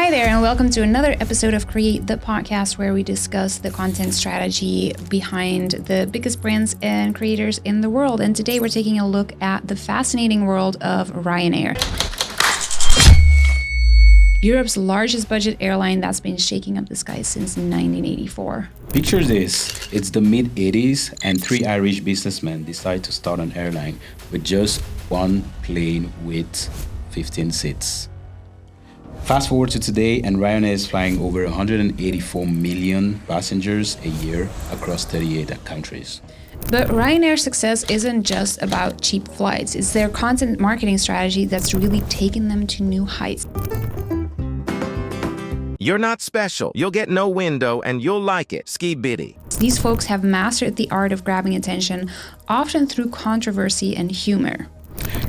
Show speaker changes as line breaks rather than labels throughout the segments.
Hi there, and welcome to another episode of Create the Podcast, where we discuss the content strategy behind the biggest brands and creators in the world. And today we're taking a look at the fascinating world of RyanAir, Europe's largest budget airline that's been shaking up the skies since 1984.
Picture this, it's the mid-80s and three Irish businessmen decide to start an airline with just one plane with 15 seats. Fast forward to today, and RyanAir is flying over 184 million passengers a year across 38 countries.
But RyanAir's success isn't just about cheap flights. It's their content marketing strategy that's really taken them to new heights.
You're not special. You'll get no window and you'll like it. Ski biddy.
These folks have mastered the art of grabbing attention, often through controversy and humor.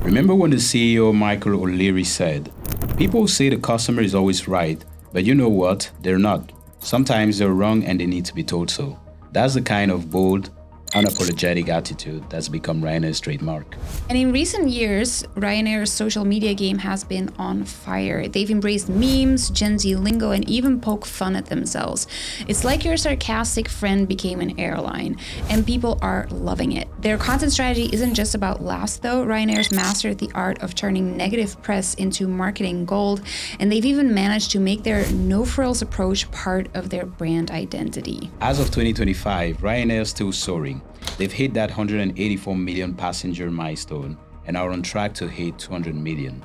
Remember when the CEO Michael O'Leary said, "People say the customer is always right, but you know what? They're not. Sometimes they're wrong and they need to be told so." That's the kind of bold, unapologetic attitude that's become RyanAir's trademark.
And in recent years, RyanAir's social media game has been on fire. They've embraced memes, Gen Z lingo, and even poke fun at themselves. It's like your sarcastic friend became an airline, and people are loving it. Their content strategy isn't just about laughs, though. RyanAir's mastered the art of turning negative press into marketing gold, and they've even managed to make their no-frills approach part of their brand identity.
As of 2025, RyanAir is still soaring. They've hit that 184 million passenger milestone and are on track to hit 200 million.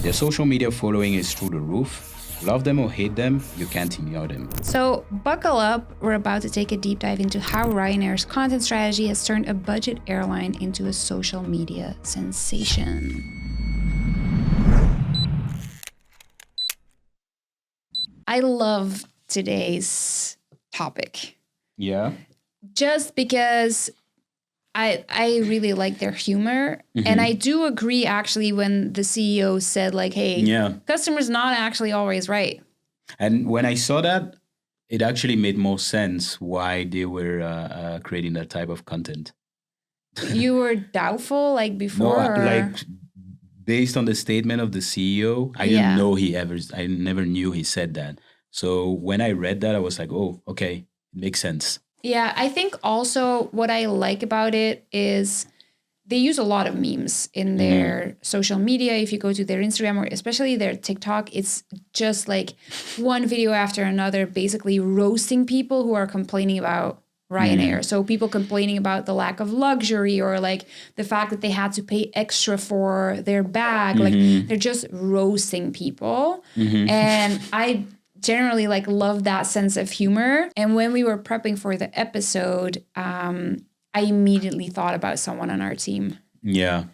Their social media following is through the roof. Love them or hate them, you can't ignore them.
So buckle up, we're about to take a deep dive into how RyanAir's content strategy has turned a budget airline into a social media sensation. I love today's topic.
Yeah.
Just because I really like their humor. Mm-hmm. And I do agree, actually, when the CEO said, like, hey, customer's not actually always right.
And when I saw that, it actually made more sense why they were creating that type of content.
You were doubtful, like, before?
No, like, based on the statement of the CEO, I didn't know I never knew he said that. So when I read that, I was like, oh, okay, it makes sense.
Yeah, I think also what I like about it is they use a lot of memes in their social media. If you go to their Instagram or especially their TikTok, it's just like one video after another, basically roasting people who are complaining about RyanAir. So people complaining about the lack of luxury or like the fact that they had to pay extra for their bag. Like they're just roasting people. And I generally like love that sense of humor. And when we were prepping for the episode, I immediately thought about someone on our team.
Yeah.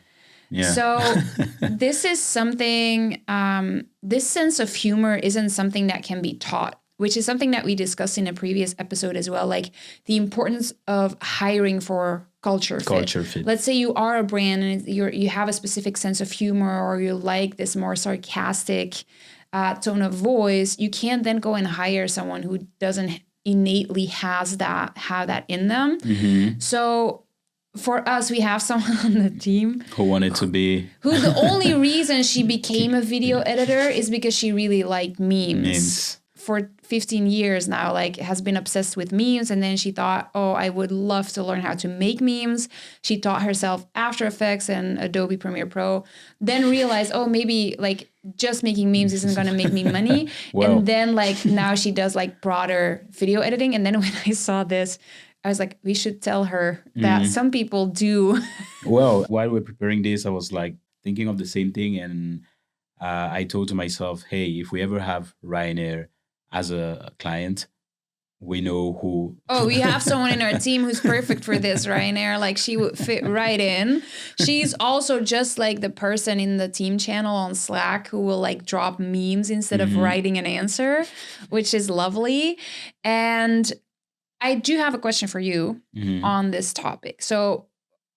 So this is something, this sense of humor isn't something that can be taught, which is something that we discussed in a previous episode as well, like the importance of hiring for culture fit. Let's say you are a brand and you have a specific sense of humor, or you like this more sarcastic tone of voice. You can't then go and hire someone who doesn't innately have that in them. So for us, we have someone on the team
who wanted to be,
who the only reason she became a video editor is because she really liked memes. For 15 years now, like, has been obsessed with memes. And then she thought, oh, I would love to learn how to make memes. She taught herself After Effects and Adobe Premiere Pro, then realized, oh, maybe like just making memes isn't going to make me money. And then like now she does like broader video editing. And then when I saw this, I was like, we should tell her that some people do.
Well, while we're preparing this, I was like thinking of the same thing. And I told to myself, hey, if we ever have RyanAir as a client, we know who.
Oh, we have someone in our team who's perfect for this, RyanAir. Like, she would fit right in. She's also just like the person in the team channel on Slack who will like drop memes instead of writing an answer, which is lovely. And I do have a question for you on this topic. So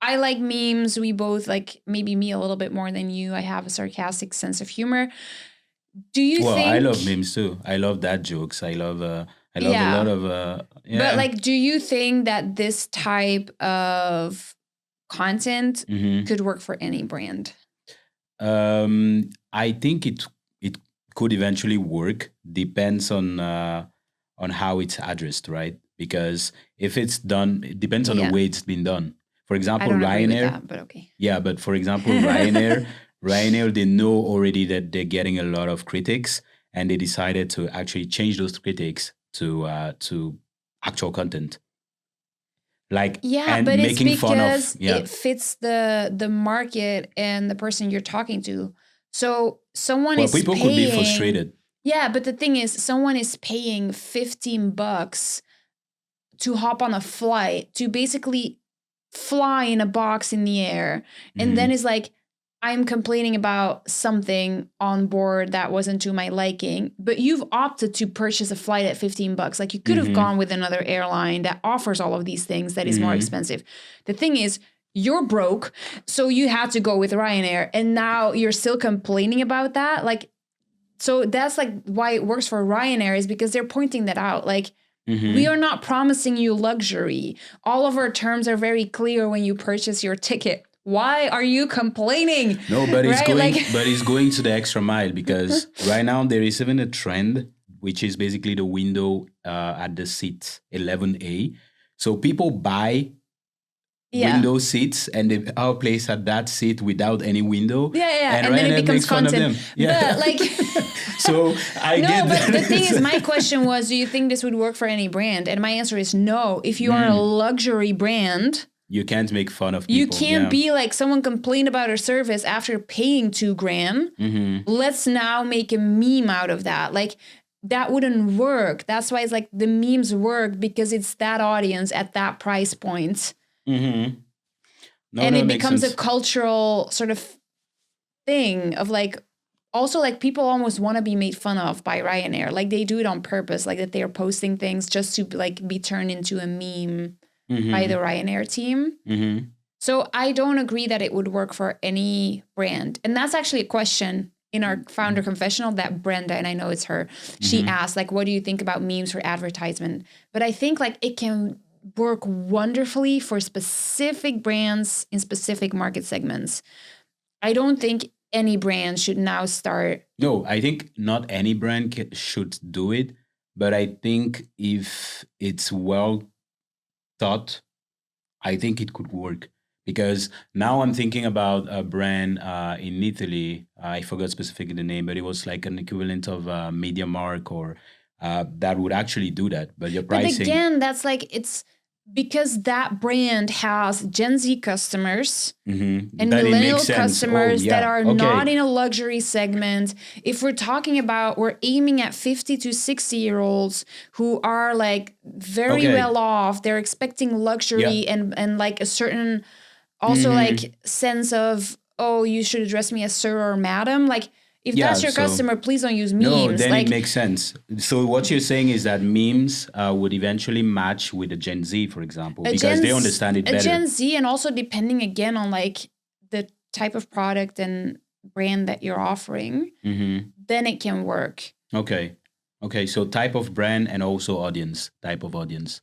I like memes. We both like, maybe me a little bit more than you. I have a sarcastic sense of humor. Do you think...
Well, I love memes too. I love dad jokes. I love a lot of...
But like, do you think that this type of content could work for any brand?
I think it could eventually work depends on how it's addressed, right? Because if it's done, it depends on the way it's been done. For
I
example,
don't agree with
Ryanair.
that, but okay.
Yeah, but for example, Ryanair, they know already that they're getting a lot of critics, and they decided to actually change those critics to actual content. Like,
Yeah,
and
but it's
making fun of,
because it fits the market and the person you're talking to. So someone
well,
is
people
paying,
could be frustrated.
Yeah, but the thing is, someone is paying $15 to hop on a flight to basically fly in a box in the air, and then is like, I'm complaining about something on board that wasn't to my liking, but you've opted to purchase a flight at $15. Like, you could have gone with another airline that offers all of these things that is more expensive. The thing is, you're broke, so you had to go with Ryanair, and now you're still complaining about that. Like, so that's like why it works for Ryanair, is because they're pointing that out. Like, we are not promising you luxury. All of our terms are very clear when you purchase your ticket. Why are you complaining?
No, but it's
Right?
going, but it's going to the extra mile, because right now there is even a trend, which is basically the window at the seat 11A. So people buy window seats, and they are placed at that seat without any window.
Yeah. And then
Ryanair
it becomes
makes fun of
content.
them. Yeah.
But like,
so I
no,
get
but
that.
the thing is, my question was, do you think this would work for any brand? And my answer is no. If you are a luxury brand,
you can't make fun of people.
you can't be like, someone complained about our service after paying $2,000. Let's now make a meme out of that. Like, that wouldn't work. That's why it's like the memes work, because it's that audience at that price point.
No,
and it
makes
becomes
sense.
a cultural sort of thing of like, also like, people almost want to be made fun of by Ryanair. Like, they do it on purpose, like that they're posting things just to like be turned into a meme by the Ryanair team. So I don't agree that it would work for any brand. And that's actually a question in our founder confessional that Brenda, and I know it's her, she asked, like, what do you think about memes for advertisement? But I think like it can work wonderfully for specific brands in specific market segments. I don't think any brand should now start.
No, I think not any brand should do it, but I think if it's well thought, I think it could work. Because now I'm thinking about a brand in Italy. I forgot specifically the name, but it was like an equivalent of MediaMarkt, or that would actually do that. But your pricing.
But again, that's like, it's because that brand has Gen Z customers and millennial customers that are not in a luxury segment. If we're talking about, we're aiming at 50 to 60-year-olds who are like very well off. They're expecting luxury and like a certain also like sense of, oh, you should address me as sir or madam. Like, if that's your customer, please don't use memes.
No, then
like,
it makes sense. So what you're saying is that memes would eventually match with a Gen Z, for example, because they understand it better.
A Gen Z, and also depending again on like the type of product and brand that you're offering, then it can work.
Okay. So type of brand and also audience, type of audience.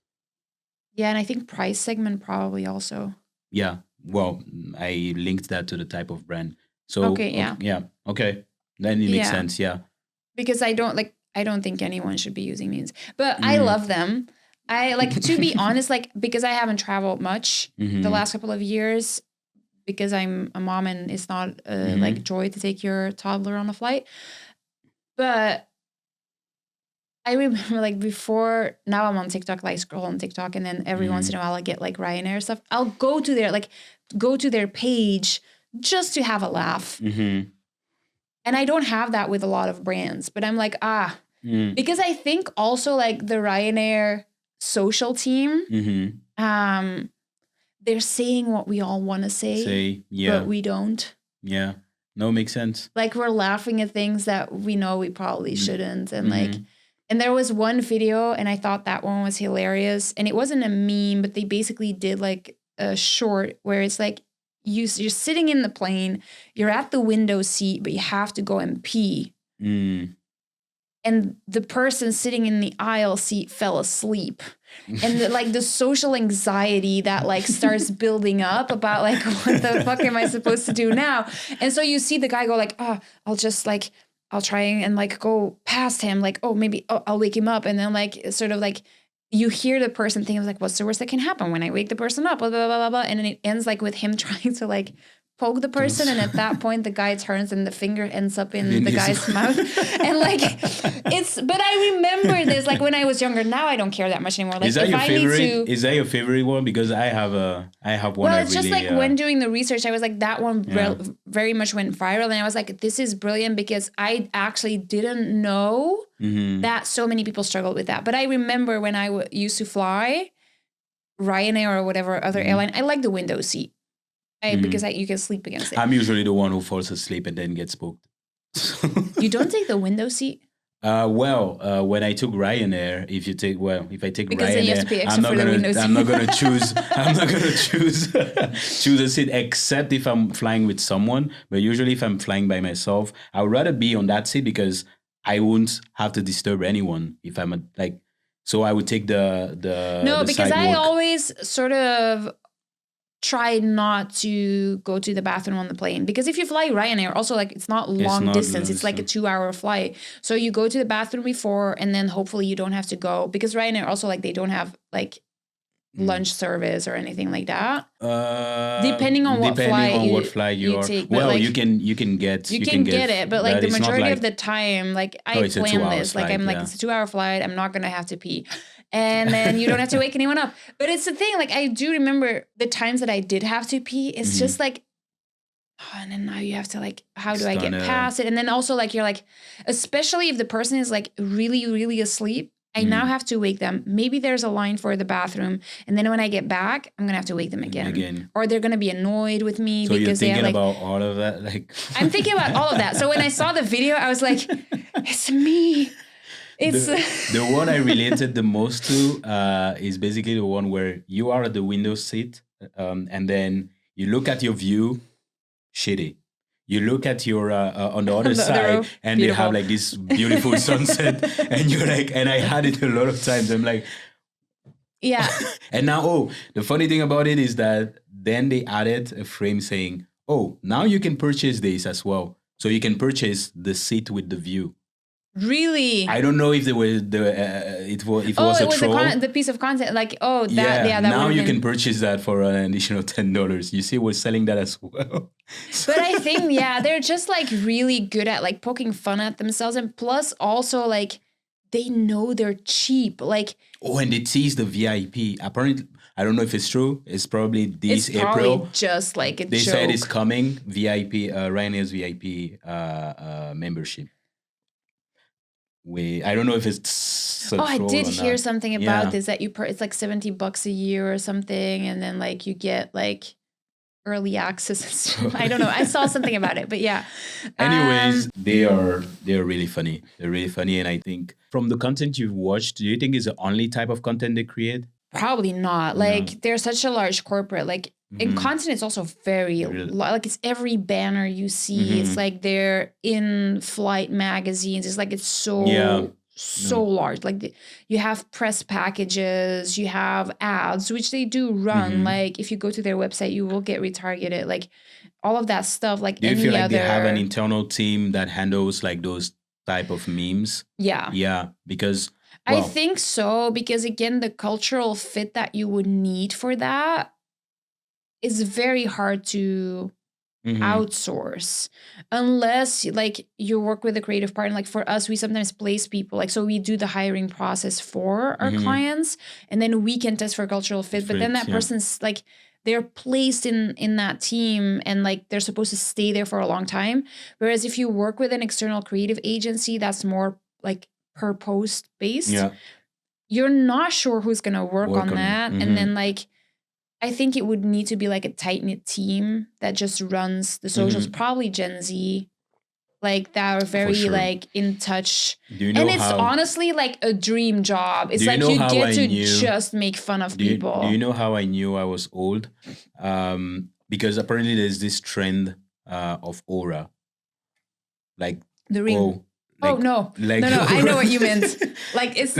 Yeah, and I think price segment probably also.
Yeah. Well, I linked that to the type of brand. So okay. Then it makes sense,
Because I don't think anyone should be using memes. But I love them. I like, to be honest, like, because I haven't traveled much the last couple of years, because I'm a mom and it's not like joy to take your toddler on a flight. But I remember like before, now I'm on TikTok, like scroll on TikTok, and then every once in a while I get like Ryanair stuff. I'll go to their page just to have a laugh. And I don't have that with a lot of brands, but I'm like, because I think also like the Ryanair social team, they're saying what we all want to say, but we don't.
Yeah. No, makes sense.
Like, we're laughing at things that we know we probably shouldn't. And like, and there was one video, and I thought that one was hilarious. And it wasn't a meme, but they basically did like a short where it's like, you're sitting in the plane, you're at the window seat, but you have to go and pee. And the person sitting in the aisle seat fell asleep. And the social anxiety that like starts building up about like, what the fuck am I supposed to do now? And so you see the guy go like, I'll just like, I'll try and like go past him, like, oh, maybe I'll wake him up. And then like, sort of like, you hear the person think, like, what's the worst that can happen when I wake the person up? Blah, blah, blah, blah, blah. And then it ends like with him trying to like poke the person. And at that point, the guy turns and the finger ends up in the guy's mouth. And like, but I remember this, like when I was younger. Now I don't care that much anymore. Like,
is that
if
your
I
favorite?
need to,
Is that your favorite one? Because I have one.
well, it's just like when doing the research, I was like, that one very much went viral. And I was like, this is brilliant because I actually didn't know that so many people struggled with that. But I remember when I used to fly RyanAir or whatever other airline, I like the window seat. Because you can sleep against it.
I'm usually the one who falls asleep and then gets spooked.
You don't take the window seat?
When I took RyanAir, if I take
because
RyanAir,
then you have to pay extra for the window seat.
I'm not gonna choose a seat except if I'm flying with someone. But usually, if I'm flying by myself, I would rather be on that seat because I won't have to disturb anyone if I'm like. So I would take the
because I
sidewalk.
always sort of try not to go to the bathroom on the plane, because if you fly RyanAir, also like it's not long distance, it's like a 2-hour flight. So you go to the bathroom before, and then hopefully you don't have to go, because RyanAir also like they don't have like lunch service or anything like that. Depending on what flight you take.
Well,
like,
you can get
it, but like the majority of the time, like I
it's a
plan
2-hour
this, like
flight,
I'm like, it's a 2-hour flight, I'm not gonna have to pee. And then you don't have to wake anyone up. But it's the thing, like I do remember the times that I did have to pee. It's just like, and then now you have to like, how do I get past it? And then also like, you're like, especially if the person is like really, really asleep, I now have to wake them. Maybe there's a line for the bathroom. And then when I get back, I'm going to have to wake them again. Or they're going to be annoyed with me
so
because
you're thinking
they have like,
about all of that? Like
I'm thinking about all of that. So when I saw the video, I was like, it's me. It's
the one I related the most to is basically the one where you are at the window seat and then you look at your view, shitty. You look at your on the other side and they have like this beautiful sunset and you're like, and I had it a lot of times. I'm like,
yeah.
And now, the funny thing about it is that then they added a frame saying, now you can purchase this as well. So you can purchase the seat with the view.
Really?
I don't know if it was a troll.
The piece of content, like that.
Yeah,
that
now you can purchase that for an additional $10. You see, we're selling that as well.
But I think they're just like really good at like poking fun at themselves, and plus also like they know they're cheap. Like
and they tease the VIP. Apparently, I don't know if it's true. It's probably this
it's probably
April.
Just like a
they
joke.
said it's coming. VIP, RyanAir's VIP membership. I don't know if it's
I did hear something about this, that it's like $70 a year or something, and then like you get like early access. I don't know. I saw something about it, but yeah.
Anyways, they're really funny. They're really funny, and I think from the content you've watched, do you think it's the only type of content they create?
Probably not. Like they're such a large corporate. Like in content, it's also very like it's every banner you see. It's like they're in flight magazines. It's like it's so large. Like you have press packages, you have ads, which they do run. Like if you go to their website, you will get retargeted. Like all of that stuff. Like
do you feel like they have an internal team that handles like those type of memes? Yeah, because.
I think so, because again, the cultural fit that you would need for that is very hard to outsource unless like you work with a creative partner. Like for us, we sometimes place people, like, so we do the hiring process for our clients, and then we can test for cultural fit. But then that person's like, they're placed in that team and like they're supposed to stay there for a long time. Whereas if you work with an external creative agency, that's more like per post based, you're not sure who's gonna work on that. And then like I think it would need to be like a tight-knit team that just runs the socials, probably Gen Z, like that are very like in touch. And it's honestly like a dream job. It's like you get to just make fun of people.
Do you know how I knew I was old? Because apparently there's this trend of aura. Like
the ring.
Like,
no, I know what you meant. Like it's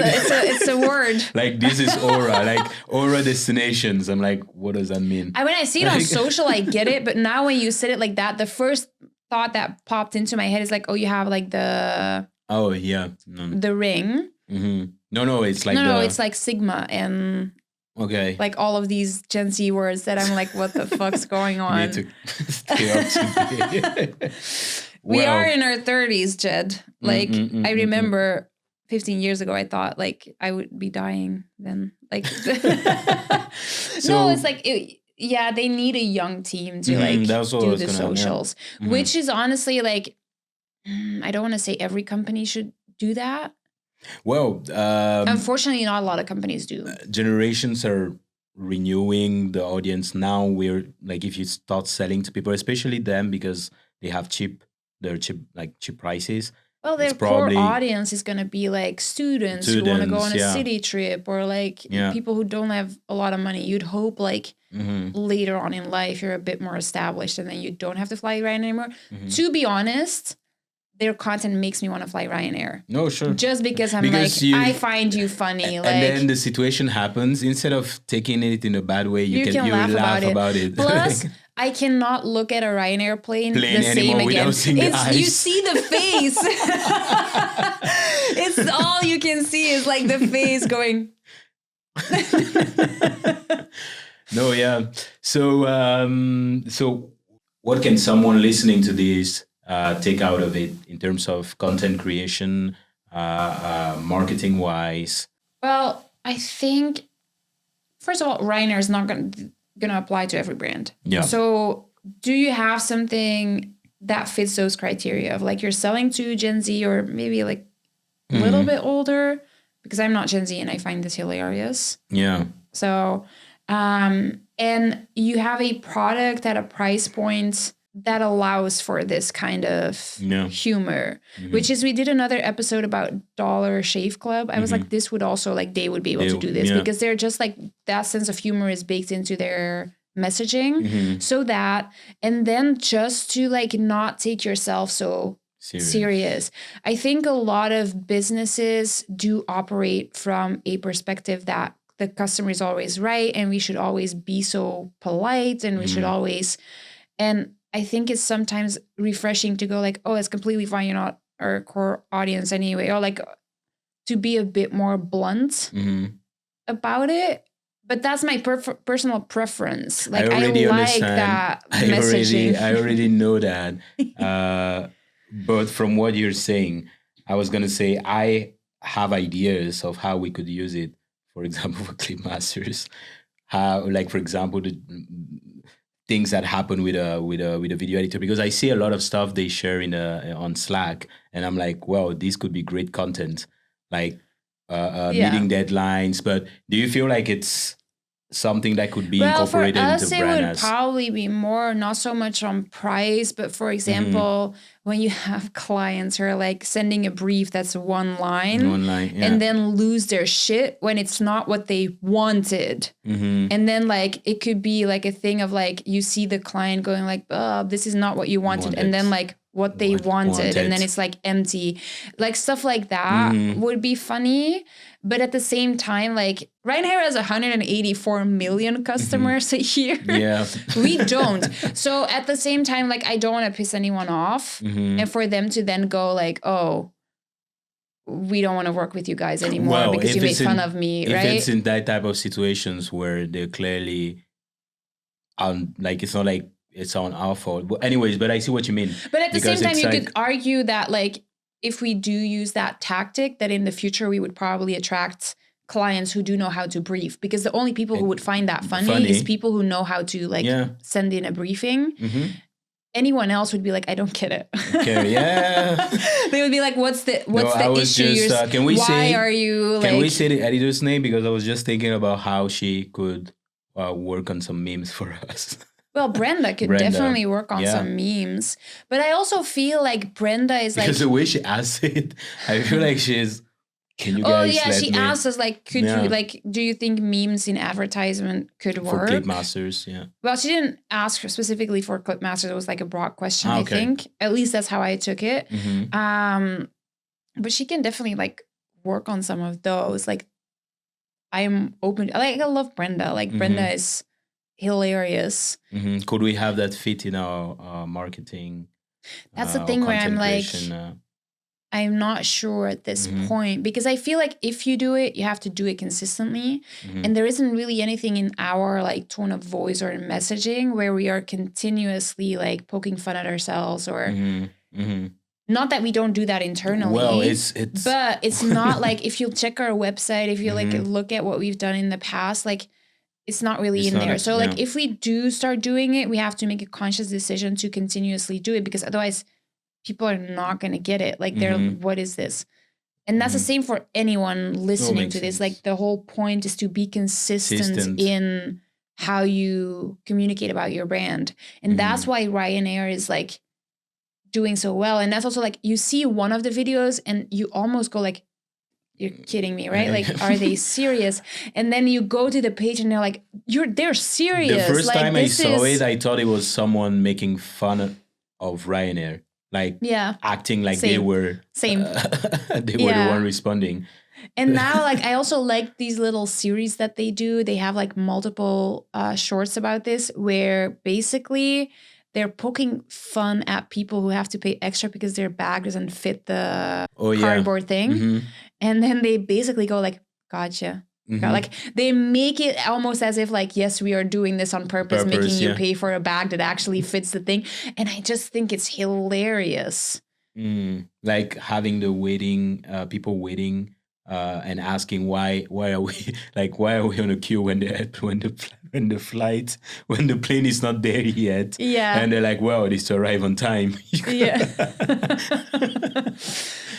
a word.
Like this is aura, like aura destinations. I'm like, what does that mean?
When I see it on social, I get it. But now when you said it like that, the first thought that popped into my head is like, oh, you have like the ring.
Mm-hmm. No, it's like
no, it's like Sigma and like all of these Gen Z words that I'm like, what the fuck's going on?
You need to stay up to date.
We are in our 30s, Jed. Like I remember 15 years ago, I thought like I would be dying then. Like, no, it's like, they need a young team to like do the socials, which is honestly like, I don't want to say every company should do that.
Well,
unfortunately, not a lot of companies do.
Generations are renewing the audience now. We're like, if you start selling to people, especially them, because they have cheap prices.
Well, their core audience is going to be like students who want to go on a city trip, or like people who don't have a lot of money. You'd hope like later on in life you're a bit more established and then you don't have to fly Ryanair anymore. To be honest, their content makes me want to fly Ryanair. No, sure. Just because I find you funny.
And then the situation happens. Instead of taking it in a bad way, you laugh about it.
Plus, I cannot look at a Ryanair plane the same again. You see the face. It's all you can see is like the face going.
No, yeah. So what can someone listening to this take out of it in terms of content creation, marketing wise?
Well, I think first of all, Ryanair is not going to apply to every brand. Yeah. So do you have something that fits those criteria of like you're selling to Gen Z or maybe like a little bit older? Because I'm not Gen Z and I find this hilarious. Yeah. So, and you have a product at a price point that allows for this kind of humor, which is, we did another episode about Dollar Shave Club. I was like, this would also like, they would be able to do this because they're just like, that sense of humor is baked into their messaging. So that, and then just to like not take yourself so serious. I think a lot of businesses do operate from a perspective that the customer is always right and we should always be so polite and we should always, and I think it's sometimes refreshing to go like, oh, it's completely fine. You're not our core audience anyway. Or like to be a bit more blunt about it. But that's my personal preference. Like I like that messaging.
I already know that. But from what you're saying, I was going to say, I have ideas of how we could use it. For example, for Clipmasters, how, like, for example, the things that happen with a video editor, because I see a lot of stuff they share on Slack, and I'm like, well, this could be great content, like meeting deadlines. But do you feel like it's something that could be incorporated into brand?
For us, it would probably be more, not so much on price, but for example, when you have clients who are like sending a brief that's one line and then lose their shit when it's not what they wanted. And then like, it could be like a thing of like, you see the client going like, oh, this is not what you wanted. And then like what they wanted. And then it's like empty, like stuff like that would be funny. But at the same time, like RyanAir has 184 million customers a year. Yeah. We don't. So at the same time, like I don't want to piss anyone off. And for them to then go like, oh, we don't want to work with you guys anymore because you made fun of me, right?
If it's in that type of situations where they're clearly like, it's not like it's on our fault. But anyways, but I see what you mean.
But at the same time, you could argue that like, if we do use that tactic, that in the future we would probably attract clients who do know how to brief, because the only people who would find that funny is people who know how to like send in a briefing. Anyone else would be like, I don't get it. Okay, they would be like, what's the issue?
Can we say the editor's name? Because I was just thinking about how she could work on some memes for us.
Well, Brenda could definitely work on some memes. But I also feel like Brenda is
because the way she asks it, I feel like she's, can you guys
she asked us like, could you like, do you think memes in advertisement could work?
For Clipmasters,
Well, she didn't ask specifically for Clipmasters. It was like a broad question, I think. At least that's how I took it. But she can definitely like work on some of those. Like, I'm open. Like, I love Brenda. Like, Brenda is hilarious.
Could we have that fit in our marketing?
That's the
or
thing where I'm
content
like,
creation.
I'm not sure at this point, because I feel like if you do it, you have to do it consistently. And there isn't really anything in our like tone of voice or messaging where we are continuously like poking fun at ourselves, or not that we don't do that internally.
Well,
but it's not like, if you check our website, if you like look at what we've done in the past, like it's not really
It's
in
not
there.
a-
So like
yeah.
if we do start doing it, we have to make a conscious decision to continuously do it, because otherwise people are not going to get it. Like they're, what is this? And that's the same for anyone listening
makes
to this.
sense.
Like the whole point is to be consistent
Consistent.
in how you communicate about your brand. And that's why RyanAir is like doing so well. And that's also like, you see one of the videos and you almost go like, you're kidding me, right? Like, are they serious? And then you go to the page and they're like, they're serious.
The first
like,
time I
this
saw
is-
it, I thought it was someone making fun of RyanAir, like
Yeah.
acting like they
Same.
were
Same.
they were the
Yeah.
one responding.
And now, like, I also like these little series that they do. They have like multiple shorts about this, where basically they're poking fun at people who have to pay extra because their bag doesn't fit the cardboard thing. And then they basically go like, gotcha. Like they make it almost as if like, yes, we are doing this on purpose, making you pay for a bag that actually fits the thing. And I just think it's hilarious.
Like having the waiting, people waiting and asking why are we on a queue when the plane is not there yet?
Yeah.
And they're like, well, it's to arrive on time.
Yeah.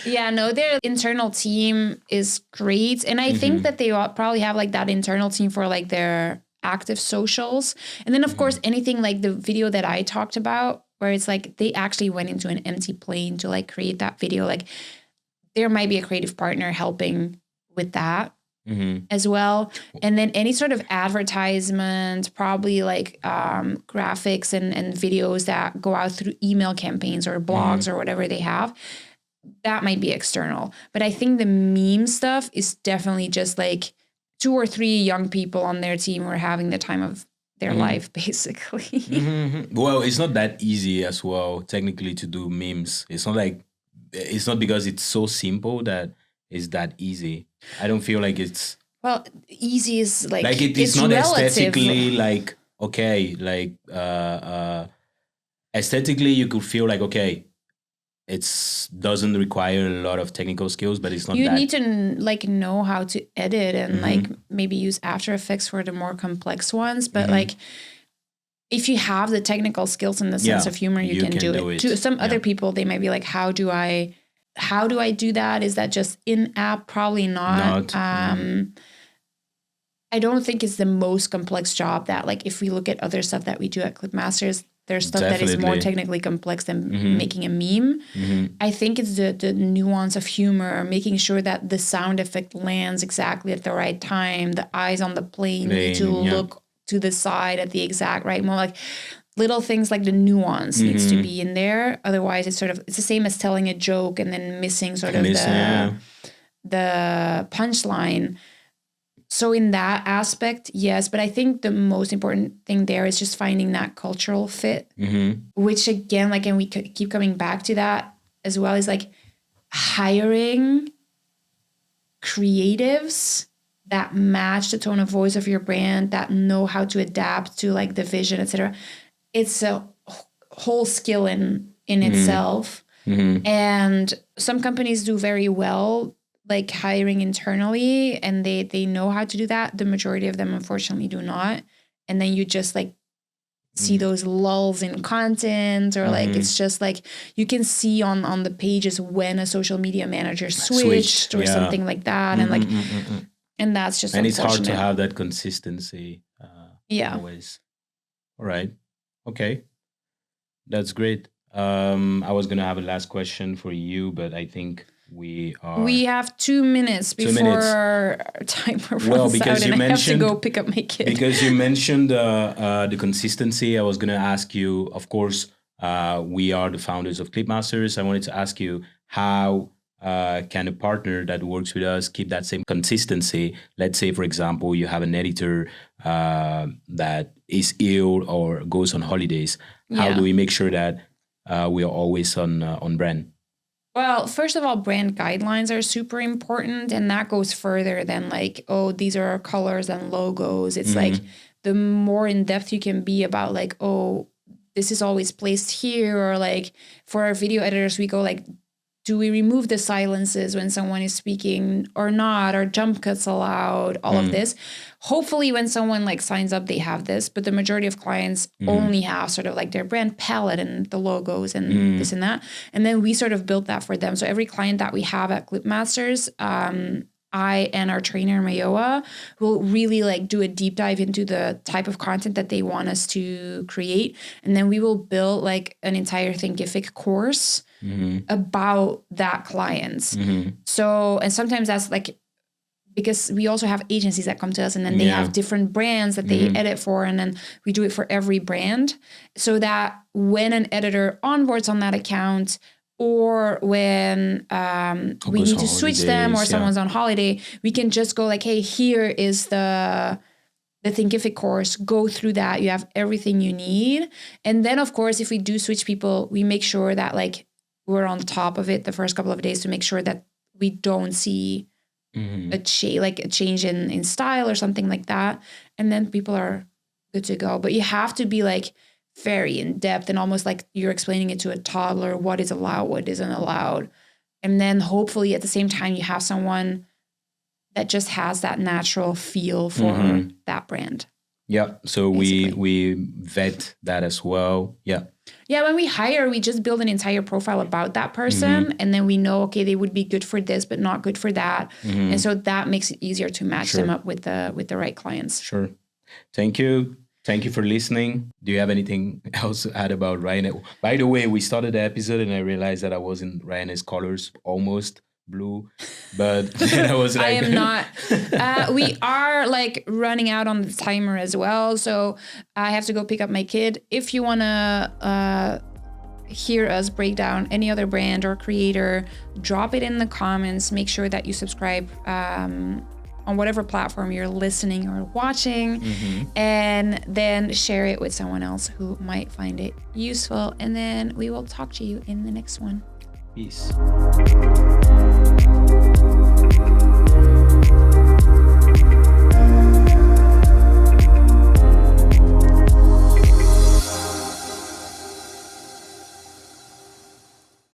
Yeah, no, their internal team is great. And I think that they probably have like that internal team for like their active socials. And then of course, anything like the video that I talked about, where it's like they actually went into an empty plane to like create that video. Like there might be a creative partner helping with that as well. And then any sort of advertisement, probably like graphics and videos that go out through email campaigns or blogs or whatever they have, that might be external. But I think the meme stuff is definitely just like 2 or 3 young people on their team who are having the time of their life, basically.
Well, it's not that easy as well, technically, to do memes. It's not because it's so simple that it's that easy. I don't feel like it's
Well, easy is like
it's
it's
not
relative.
aesthetically like okay, like aesthetically you could feel like okay, it's doesn't require a lot of technical skills, but it's not
You
that.
need to like know how to edit and like maybe use After Effects for the more complex ones. But like if you have the technical skills and the sense of humor, you can do it. To some other people, they might be like, how do I do that? Is that just in app? Probably not. I don't think it's the most complex job that like if we look at other stuff that we do at Clipmasters, there's stuff that is more technically complex than making a meme. I think it's the nuance of humor, making sure that the sound effect lands exactly at the right time. The eyes on the plane need to look to the side at the exact right moment. Like little things like the nuance needs to be in there. Otherwise, it's the same as telling a joke and then missing sort of the punchline. So in that aspect, yes. But I think the most important thing there is just finding that cultural fit, which again, like, and we could keep coming back to that as well, is like hiring creatives that match the tone of voice of your brand, that know how to adapt to like the vision, etc. It's a whole skill in itself. And some companies do very well like hiring internally, and they know how to do that. The majority of them unfortunately do not. And then you just like see those lulls in content, or like it's just like you can see on the pages when a social media manager switched or something like that. And like and that's just
and it's hard to have that consistency always. All right. Okay. That's great. I was gonna have a last question for you, but I think we
have 2 minutes before our timer runs out, and I have to go pick up my kid.
Because you mentioned the consistency, I was going to ask you, of course, we are the founders of Clipmasters. I wanted to ask you, how can a partner that works with us keep that same consistency? Let's say, for example, you have an editor that is ill or goes on holidays. How do we make sure that we are always on brand?
Well, first of all, brand guidelines are super important, and that goes further than like, oh, these are our colors and logos. It's like the more in depth you can be about like, oh, this is always placed here, or like for our video editors, we go like, do we remove the silences when someone is speaking or not? Are jump cuts allowed? All of this. Hopefully when someone like signs up, they have this, but the majority of clients only have sort of like their brand palette and the logos and this and that. And then we sort of built that for them. So every client that we have at Clipmasters, I and our trainer, Mayoa, will really like do a deep dive into the type of content that they want us to create. And then we will build like an entire Thinkific course about that client. So, and sometimes that's like, because we also have agencies that come to us and then they have different brands that they edit for. And then we do it for every brand so that when an editor onboards on that account, or when we need to switch them or someone's on holiday, we can just go like, hey, here is the Thinkific course, go through that. You have everything you need. And then, of course, if we do switch people, we make sure that like we're on top of it the first couple of days to make sure that we don't see a change in style or something like that. And then people are good to go. But you have to be like very in depth and almost like you're explaining it to a toddler, what is allowed, what isn't allowed. And then hopefully at the same time, you have someone that just has that natural feel for that brand.
Yeah. So we vet that as well. Yeah.
Yeah. When we hire, we just build an entire profile about that person. And then we know, okay, they would be good for this, but not good for that. And so that makes it easier to match them up with the right clients.
Sure. Thank you. Thank you for listening. Do you have anything else to add about RyanAir? By the way, we started the episode and I realized that I was in RyanAir's colors, almost blue, but then I was like...
I am not. We are like running out on the timer as well. So I have to go pick up my kid. If you want to hear us break down any other brand or creator, drop it in the comments. Make sure that you subscribe on whatever platform you're listening or watching, and then share it with someone else who might find it useful. And then we will talk to you in the next one.
Peace.